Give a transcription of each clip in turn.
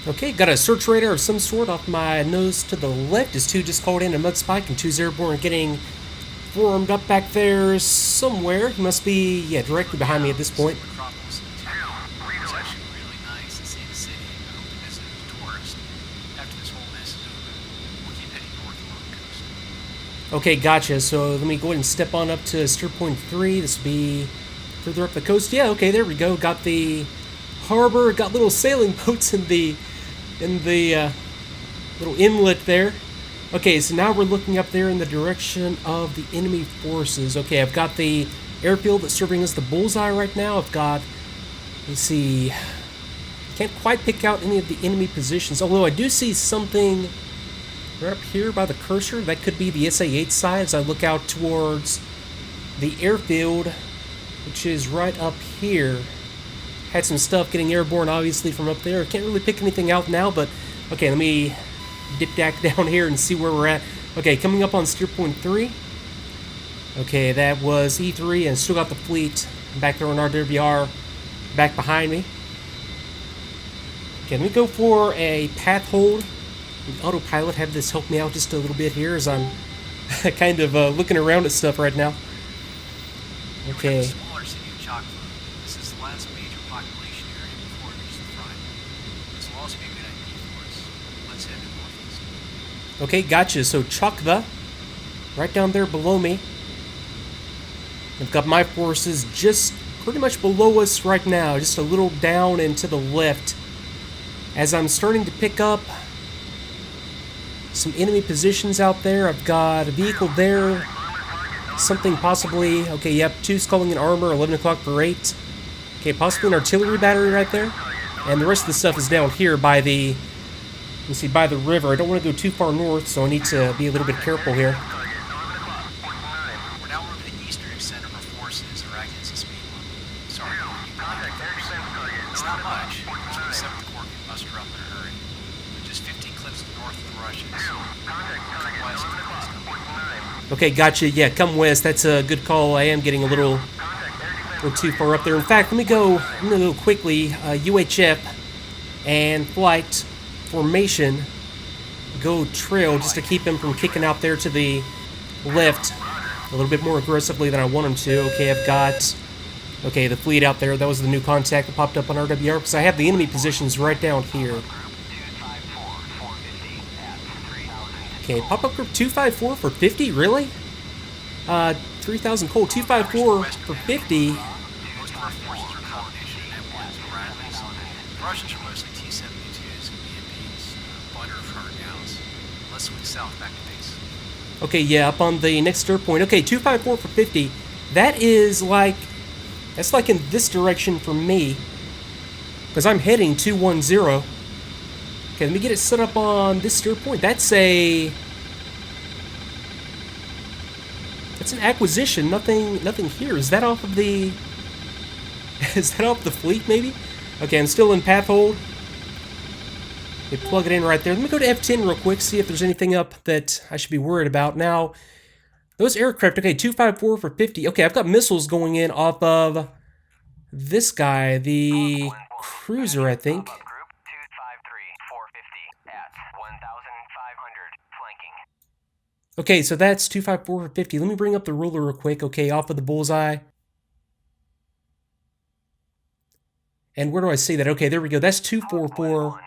Okay, got a search radar of some sort off my nose to the left. Is 2 just called in a mud spike, and 2's airborne getting formed up back there somewhere. He must be, yeah, directly behind me at this point. It's actually really nice to see the city. I hope to visit as a tourist. After this whole mess is over, we'll keep heading north along the coast. Okay, gotcha. So let me go ahead and step on up to steer point 3. This will be further up the coast. Yeah, okay, there we go. Got the harbor. Got little sailing boats in the little inlet there. Okay, so now we're looking up there in the direction of the enemy forces. Okay, I've got the airfield that's serving as the bullseye right now. I've got, let's see, can't quite pick out any of the enemy positions, although I do see something right up here by the cursor. That could be the SA-8 side as I look out towards the airfield, which is right up here. Had some stuff getting airborne, obviously, from up there. Can't really pick anything out now, but okay, let me dip back down here and see where we're at. Okay, coming up on steer point 3. Okay, that was E3, and still got the fleet back there on RWR back behind me. Okay, let me go for a path hold. The autopilot, have this help me out just a little bit here as I'm kind of looking around at stuff right now. Okay. This is the last major population area before it reaches the front. This will also be a good idea for us. Let's head to northeast. Okay, gotcha. So Chakva, right down there below me. I've got my forces just pretty much below us right now, just a little down and to the left. As I'm starting to pick up some enemy positions out there, I've got a vehicle there. Something possibly, okay, yep, 2's calling in armor, 11 o'clock for 8. Okay, possibly an artillery battery right there. And the rest of the stuff is down here by the, you see, by the river. I don't want to go too far north, so I need to be a little bit careful here. We're now over the eastern extent of our forces, or against the speed limit. Sorry, it's not much. So the 7th Corps can muster up in a hurry. Just 15 clips north of the Russians. West of the Okay, gotcha. Yeah, come west. That's a good call. I am getting a little too far up there. In fact, let me go quickly. UHF and flight formation. Go trail just to keep him from kicking out there to the left a little bit more aggressively than I want him to. Okay, I've got, okay, the fleet out there. That was the new contact that popped up on RWR because I have the enemy positions right down here. Okay, pop-up group 254 for 50, really? 3,000 coal, 254 for 50. most of our forces are combination of M1s and Bradleys. The Russians are mostly T-72s and BMPs, butter for our gals. Let's swing south back to base. Okay, yeah, up on the next stir point. Okay, 254 for 50. That is like, that's like in this direction for me, because I'm heading 210. Okay, let me get it set up on this stir point. That's an acquisition. Nothing here. Is that off of the? Is that off the fleet? Maybe. Okay, I'm still in path hold. Okay, plug it in right there. Let me go to F10 real quick. See if there's anything up that I should be worried about. Now, those aircraft. Okay, 254 for 50. Okay, I've got missiles going in off of this guy, the cruiser, I think. Okay, so that's 254 for 50. Let me bring up the ruler real quick. Okay, off of the bullseye. And where do I see that? Okay, there we go. That's 244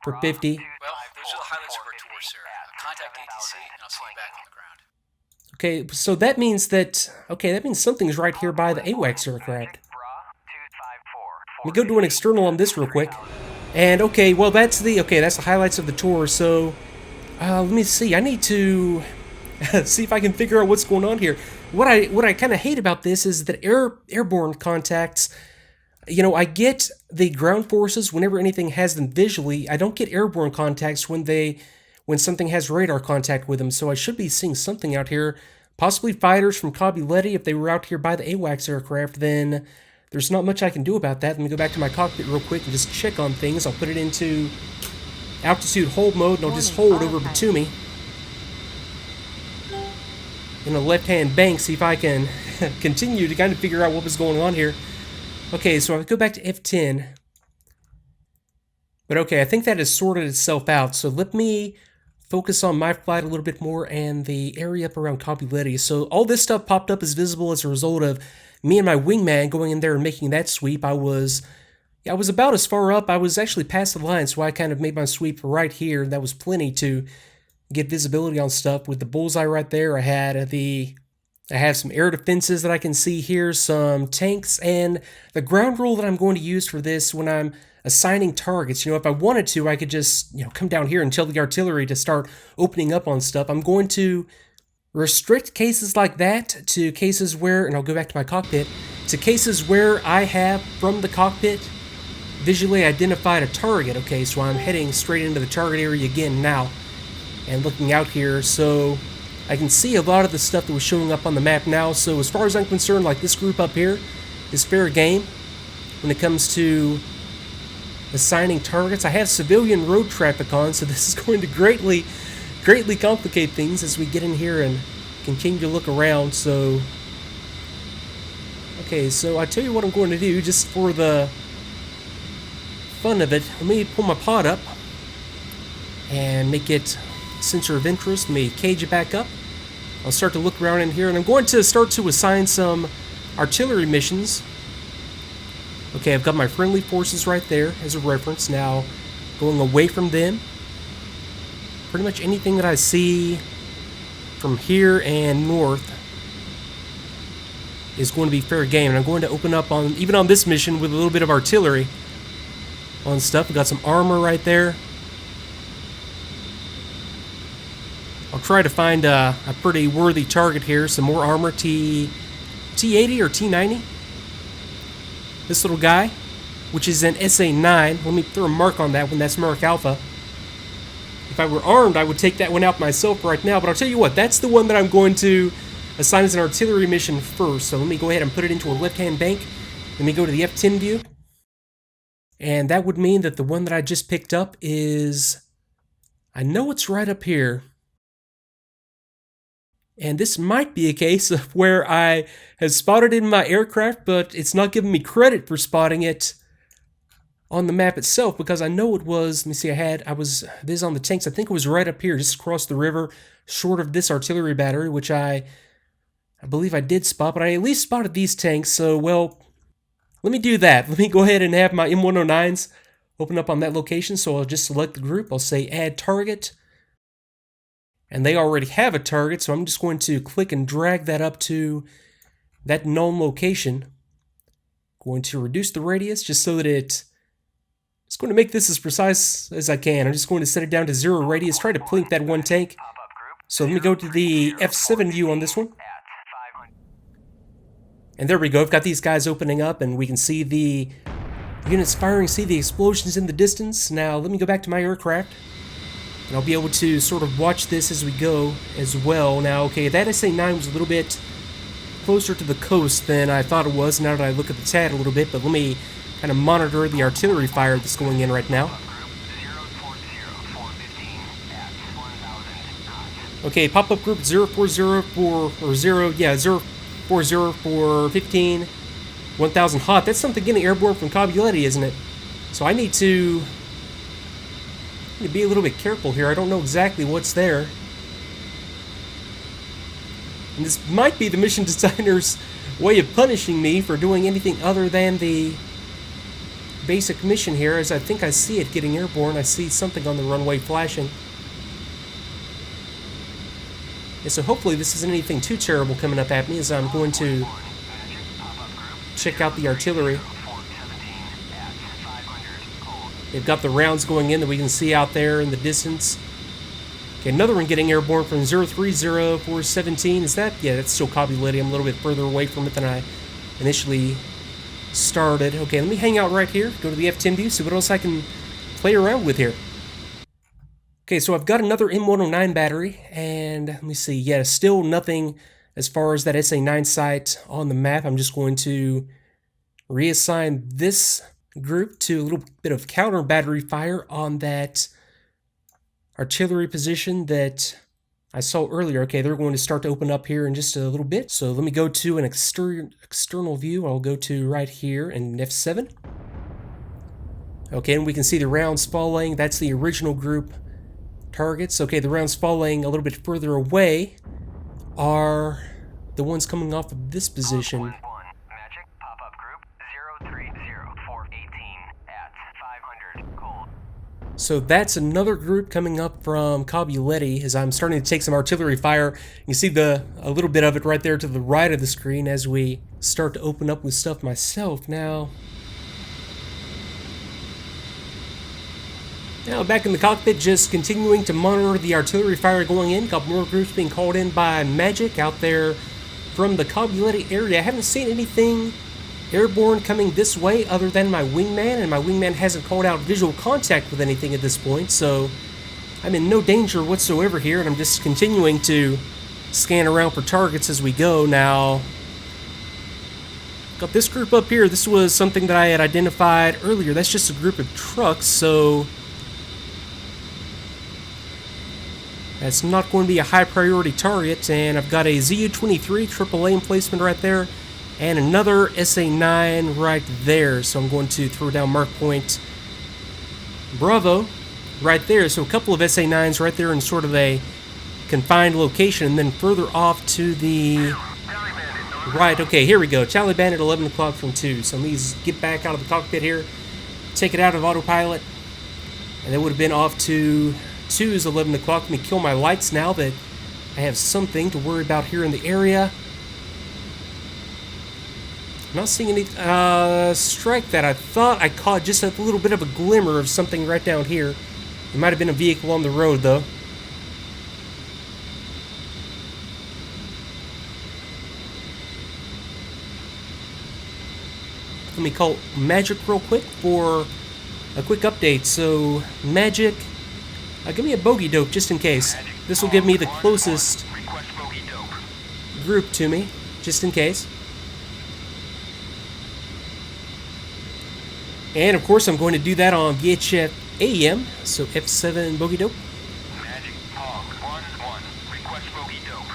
for 50. Well, those are the highlights of our tour, sir. Contact ATC, and I'll see you back on the ground. Okay, so that means that, okay, that means something's right here by the AWACS aircraft. Let me go do an external on this real quick. And okay, well that's the highlights of the tour. So let me see. I need to see if I can figure out what's going on here. What I kind of hate about this is that airborne contacts, you know, I get the ground forces whenever anything has them visually. I don't get airborne contacts when something has radar contact with them. So I should be seeing something out here, possibly fighters from Kabyletti. If they were out here by the AWACS aircraft, then there's not much I can do about that. Let me go back to my cockpit real quick and just check on things. I'll put it into altitude hold mode, and I'll just hold over Batumi in a left-hand bank, see if I can continue to kind of figure out what was going on here. Okay, so I go back to F10. But okay, I think that has sorted itself out. So let me focus on my flight a little bit more and the area up around Copuleti. So all this stuff popped up as visible as a result of me and my wingman going in there and making that sweep. I was about as far up. I was actually past the line, so I kind of made my sweep right here. That was plenty to get visibility on stuff with the bullseye right there. I have some air defenses that I can see here, some tanks, and the ground rule that I'm going to use for this when I'm assigning targets. You know, if I wanted to, I could just, come down here and tell the artillery to start opening up on stuff. I'm going to restrict cases like that to cases where, and I'll go back to my cockpit, to cases where I have, from the cockpit, visually identified a target. Okay, so I'm heading straight into the target area again now and looking out here, so I can see a lot of the stuff that was showing up on the map now. So as far as I'm concerned, like this group up here is fair game when it comes to assigning targets. I have civilian road traffic on, so this is going to greatly complicate things as we get in here and continue to look around. So, okay, so I tell you what I'm going to do, just for the fun of it. Let me pull my pod up and make it sensor of interest. Let me cage it back up. I'll start to look around in here, and I'm going to start to assign some artillery missions. Okay, I've got my friendly forces right there as a reference. Now, going away from them, pretty much anything that I see from here and north is going to be fair game. And I'm going to open up on, even on this mission, with a little bit of artillery on stuff. We've got some armor right there. I'll try to find a pretty worthy target here. Some more armor, T80 or T90. This little guy, which is an SA9. Let me throw a mark on that one. That's Mark Alpha. If I were armed, I would take that one out myself right now. But I'll tell you what, that's the one that I'm going to assign as an artillery mission first. So let me go ahead and put it into a left-hand bank. Let me go to the F10 view. And that would mean that the one that I just picked up is... I know it's right up here. And this might be a case of where I have spotted it in my aircraft, but it's not giving me credit for spotting it on the map itself, because I know it was, let me see, this is on the tanks, I think it was right up here, just across the river, short of this artillery battery, which I believe I did spot, but I at least spotted these tanks, so, well, let me do that. Let me go ahead and have my M109s open up on that location, so I'll just select the group, I'll say add target, and they already have a target, so I'm just going to click and drag that up to that known location. Going to reduce the radius just so that it's going to make this as precise as I can. I'm just going to set it down to 0 radius, try to plink that one tank. So let me go to the F7 view on this one. And there we go, I've got these guys opening up and we can see the units firing, see the explosions in the distance. Now let me go back to my aircraft. And I'll be able to sort of watch this as we go as well. Now, okay, that SA-9 was a little bit closer to the coast than I thought it was, now that I look at the TAD a little bit, but let me kind of monitor the artillery fire that's going in right now. Okay, pop-up group 040 for 15, 1000 hot. That's something getting airborne from Copuleti, isn't it? So I need to be a little bit careful here. I don't know exactly what's there. And this might be the mission designer's way of punishing me for doing anything other than the basic mission here, as I think I see it getting airborne. I see something on the runway flashing. Yeah, so hopefully this isn't anything too terrible coming up at me, as I'm going to check out the artillery. They've got the rounds going in that we can see out there in the distance. Okay, another one getting airborne from 030 for 17. Is that? Yeah, that's still Copuleti. I'm a little bit further away from it than I initially started. Okay, let me hang out right here. Go to the F10 view, see what else I can play around with here. Okay, so I've got another M109 battery, and let me see. Yeah, still nothing as far as that SA-9 site on the map. I'm just going to reassign this group to a little bit of counter battery fire on that artillery position that I saw earlier. Okay, they're going to start to open up here in just a little bit. So let me go to an external view. I'll go to right here in F7. Okay, and we can see the rounds falling. That's the original group targets. Okay, the rounds falling a little bit further away are the ones coming off of this position. Magic pop-up group 030418 at 500 cold. So that's another group coming up from Cabuletti as I'm starting to take some artillery fire. You see a little bit of it right there to the right of the screen as we start to open up with stuff myself now. Now back in the cockpit, just continuing to monitor the artillery fire going in. Couple more groups being called in by Magic out there from the Cabuletti area. I haven't seen anything airborne coming this way other than my wingman, and my wingman hasn't called out visual contact with anything at this point, so I'm in no danger whatsoever here, and I'm just continuing to scan around for targets as we go. Now, got this group up here. This was something that I had identified earlier. That's just a group of trucks, so that's not going to be a high priority target. And I've got a ZU-23 AAA emplacement right there and another SA-9 right there. So I'm going to throw down mark point Bravo right there. So a couple of SA-9s right there in sort of a confined location, and then further off to the right. Okay, here we go. Charlie Bandit 11 o'clock from 2. So let me get back out of the cockpit here, take it out of autopilot, and that would have been off to 2's 11 o'clock. Let me kill my lights now that I have something to worry about here in the area. I'm not seeing any strike that. I thought I caught just a little bit of a glimmer of something right down here. It might have been a vehicle on the road though. Let me call Magic real quick for a quick update. So Magic, give me a bogey dope just in case. This will give me the closest group to me, just in case. And of course I'm going to do that on VHF AEM, so F7 bogey dope. Magic Hog 1-1, request bogey dope.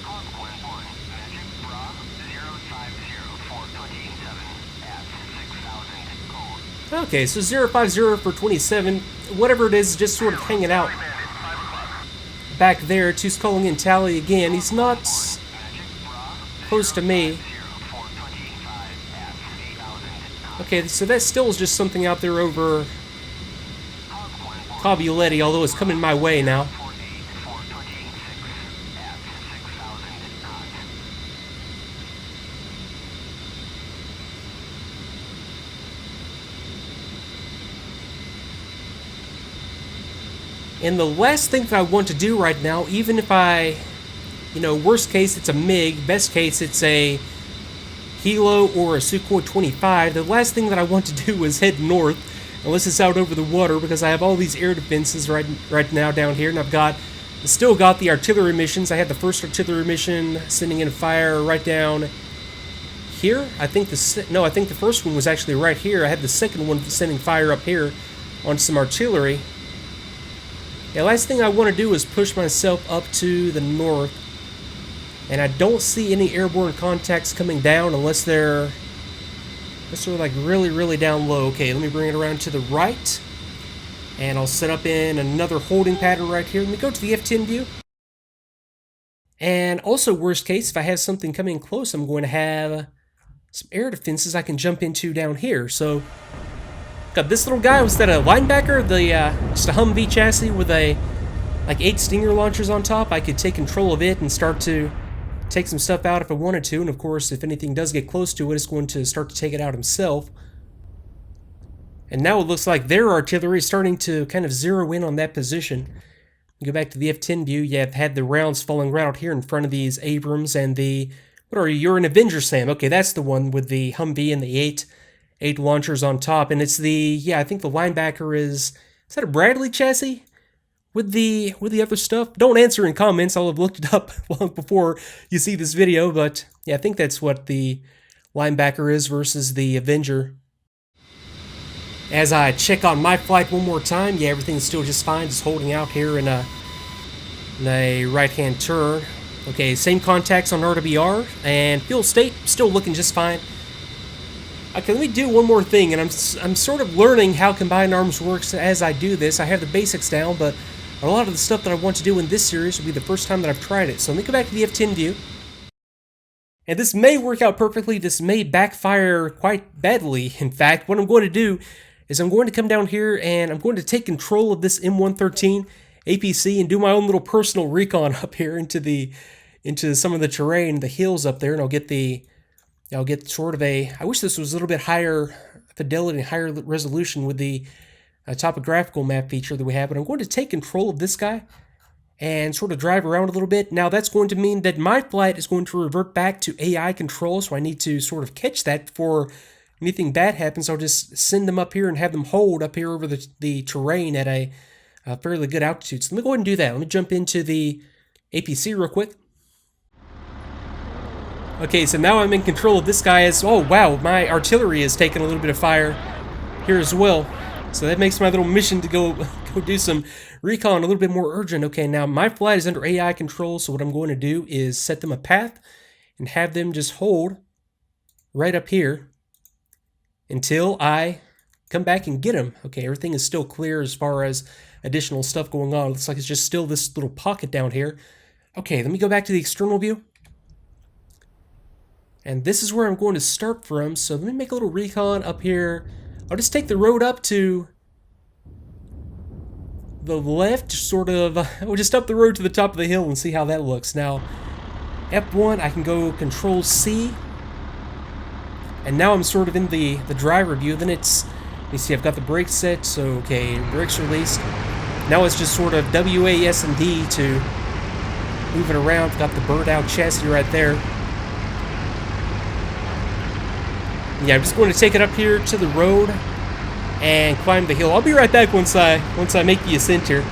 Hog 1-1, Magic Bra 050 for 27 at 6,000 cold. Okay, so 050 for 27, whatever it is, just sort of hanging out back there. Two's calling in Tally again. He's not close to me. Okay, so that still is just something out there over Cabuletti, although it's coming my way now. And the last thing that I want to do right now, even if worst case it's a MiG, best case it's a Hilo or a Sukhoi 25, the last thing that I want to do is head north, unless it's out over the water, because I have all these air defenses right now down here, and I've still got the artillery missions. I had the first artillery mission sending in fire right down here. I think the first one was actually right here. I had the second one sending fire up here on some artillery. The last thing I want to do is push myself up to the north. And I don't see any airborne contacts coming down unless they're like really, really down low. Okay, let me bring it around to the right. And I'll set up in another holding pattern right here. Let me go to the F10 view. And also, worst case, if I have something coming close, I'm going to have some air defenses I can jump into down here. So, got this little guy. Was that a linebacker? Just a Humvee chassis with like 8 Stinger launchers on top. I could take control of it and start to take some stuff out if I wanted to, and of course if anything does get close to it, it's going to start to take it out himself. And now it looks like their artillery is starting to kind of zero in on that position. Go back to the F10 view. You have had the rounds falling right out here in front of these Abrams and the, what are you? You're an Avenger, Sam. Okay, that's the one with the Humvee and the 8 launchers on top, and it's the, I think the linebacker is that a Bradley chassis? With the other stuff? Don't answer in comments, I'll have looked it up long before you see this video, but yeah, I think that's what the linebacker is versus the Avenger. As I check on my flight one more time, yeah, everything's still just fine, just holding out here in a right-hand turn. Okay, same contacts on RWR, and fuel state, still looking just fine. Okay, let me do one more thing, and I'm sort of learning how Combined Arms works as I do this. I have the basics down, but a lot of the stuff that I want to do in this series will be the first time that I've tried it. So let me go back to the F10 view. And this may work out perfectly. This may backfire quite badly. In fact, what I'm going to do is I'm going to come down here and I'm going to take control of this M113 APC and do my own little personal recon up here into some of the terrain, the hills up there, and I'll get sort of a, I wish this was a little bit higher fidelity and higher resolution with the topographical map feature that we have, but I'm going to take control of this guy and sort of drive around a little bit. Now that's going to mean that my flight is going to revert back to AI control, so I need to sort of catch that before anything bad happens. I'll just send them up here and have them hold up here over the terrain at a fairly good altitude. So let me go ahead and do that. Let me jump into the APC real quick. Okay, so now I'm in control of this guy. Oh wow, my artillery is taking a little bit of fire here as well. So that makes my little mission to go do some recon a little bit more urgent. Okay, now my flight is under AI control, so what I'm going to do is set them a path and have them just hold right up here until I come back and get them. Okay, everything is still clear as far as additional stuff going on. It looks like it's just still this little pocket down here. Okay, let me go back to the external view. And this is where I'm going to start from, so let me make a little recon up here. I'll just take the road up to the left, sort of. We'll just up the road to the top of the hill and see how that looks. Now, F1, I can go Control C. And now I'm sort of in the driver view. Then it's, let me see, I've got the brakes set, so okay, brakes released. Now it's just sort of WAS and D to move it around. Got the bird out chassis right there. Yeah, I'm just going to take it up here to the road and climb the hill. I'll be right back once I make the ascent here.